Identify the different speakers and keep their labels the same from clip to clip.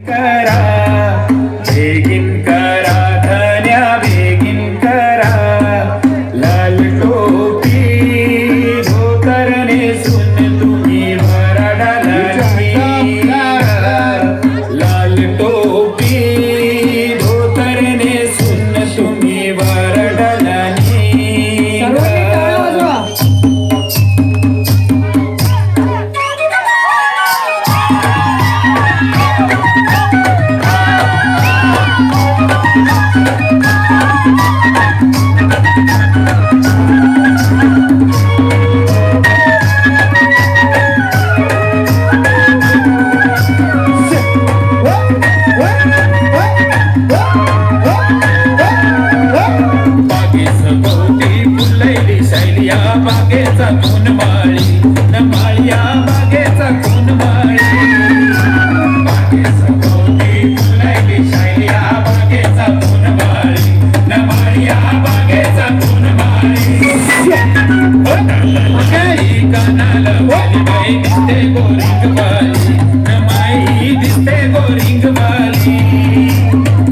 Speaker 1: करा बेगिन करा धन्या बेगिन करा लाल टोपी धोतर नेसून तुम्ही वरडाला लाल टोपी धोतर नेसून तुम्ही वरडाला बागेचा कोण माळी न माळ्या बागेचा कोण माळी बागेचा कोणी फुलायली शायल्या बागेचा कोण माळी न माळ्या बागेचा कोण माळी कानाला वाली बाई दिसते गोरिंग वाली न माई दिसते गोरिंग वाली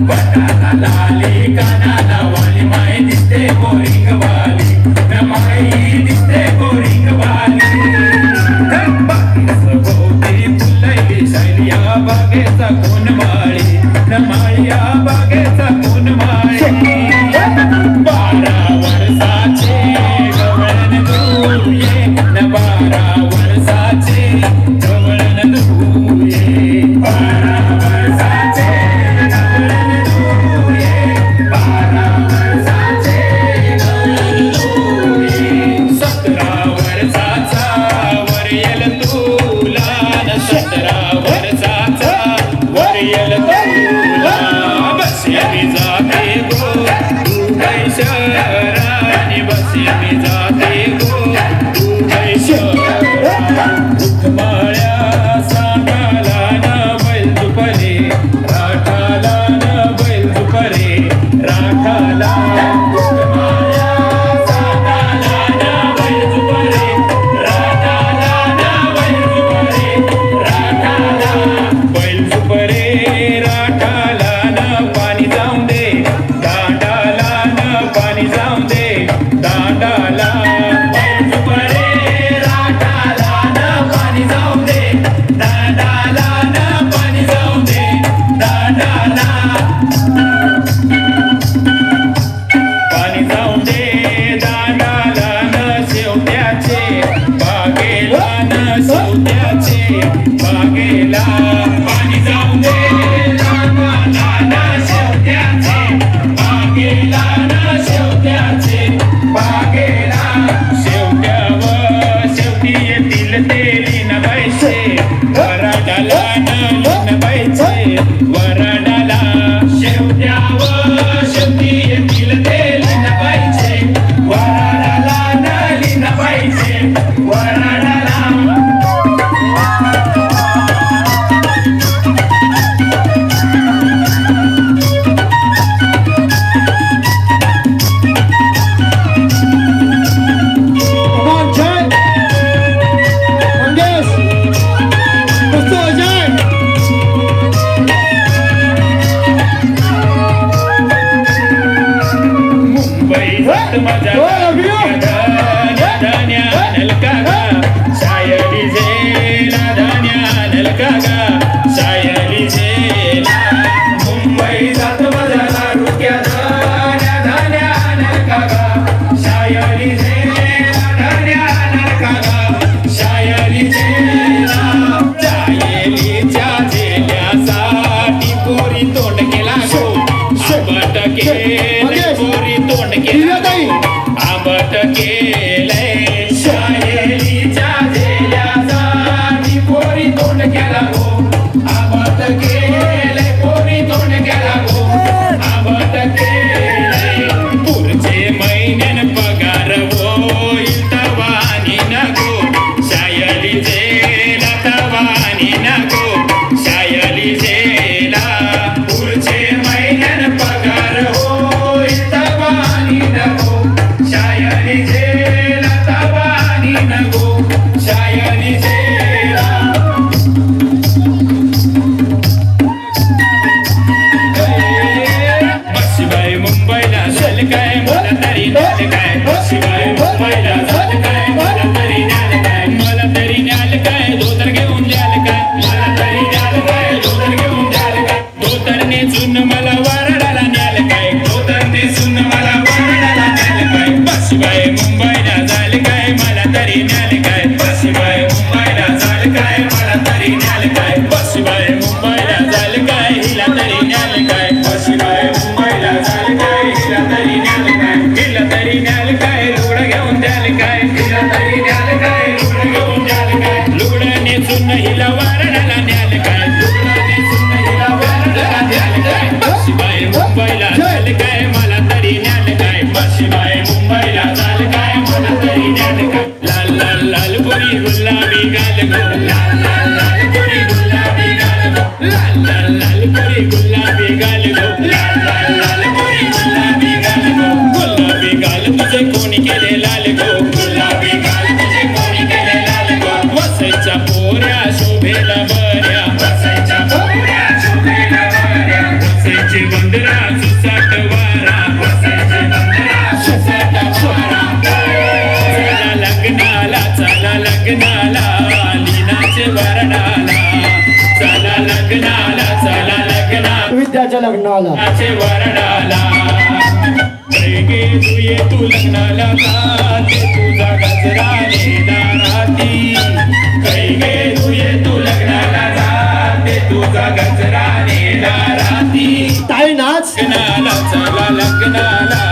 Speaker 1: बटाला लाली कानाला वाली माई दिसते गोरिंग वाली न माई दिसते गोरिंग वाली बागेचा फुलायली शायल्या बागेचा कोण माळी न माळ्या बागेचा कोण माळी 12 वर्षाचे गवळण दुये न 12 वर्षाचे गवळण दुये 12 वर्षाचे गवळण दुये 12 वर्षाचे गवळण दुये 17 वर्षाचा वरयल तुला न 17 वर्षाचा वरयल तुला बस आम्ही जाते गो दुबई शहरानी बस आम्ही जाते गो दुबई शहरानी उठमाळ्या सांगाला न बैल दुपरे राठाला न बैल दुपरे राठाला उठमाळ्या सांगाला न बैल दुपरे राठाला न बैल दुपरे राठाला बैल दुपरे राठाला न पाणी जाऊन दे दांडाला न पाणी जाऊन पोरी गुलाबी गाल गो लाल लाल लाल पोरी गुलाबी गाल गो गुलाबी गाल तुझे कोणी केले लाल गो गुलाबी गाल तुझे कोणी केले लाल गो वसईच्या पोऱ्या शोभेला बऱ्या वसईच्या पोऱ्या शोभेला बऱ्या वसईची बंदरा सुसाट वारा वसईची बंदरा सुसाट वारा चला लग्नाला लीनाचे वरणाला चला लग्नाला
Speaker 2: विद्याच्या लग्नाला
Speaker 1: वरणाला गे तुये तू लग्नाला जाते तुझा गजरा नेदाराती गे तुये तू लग्नाला जाते तुझा गजरा नेदाराती
Speaker 2: ताई नाच
Speaker 1: लग्नाला चला लग्नाला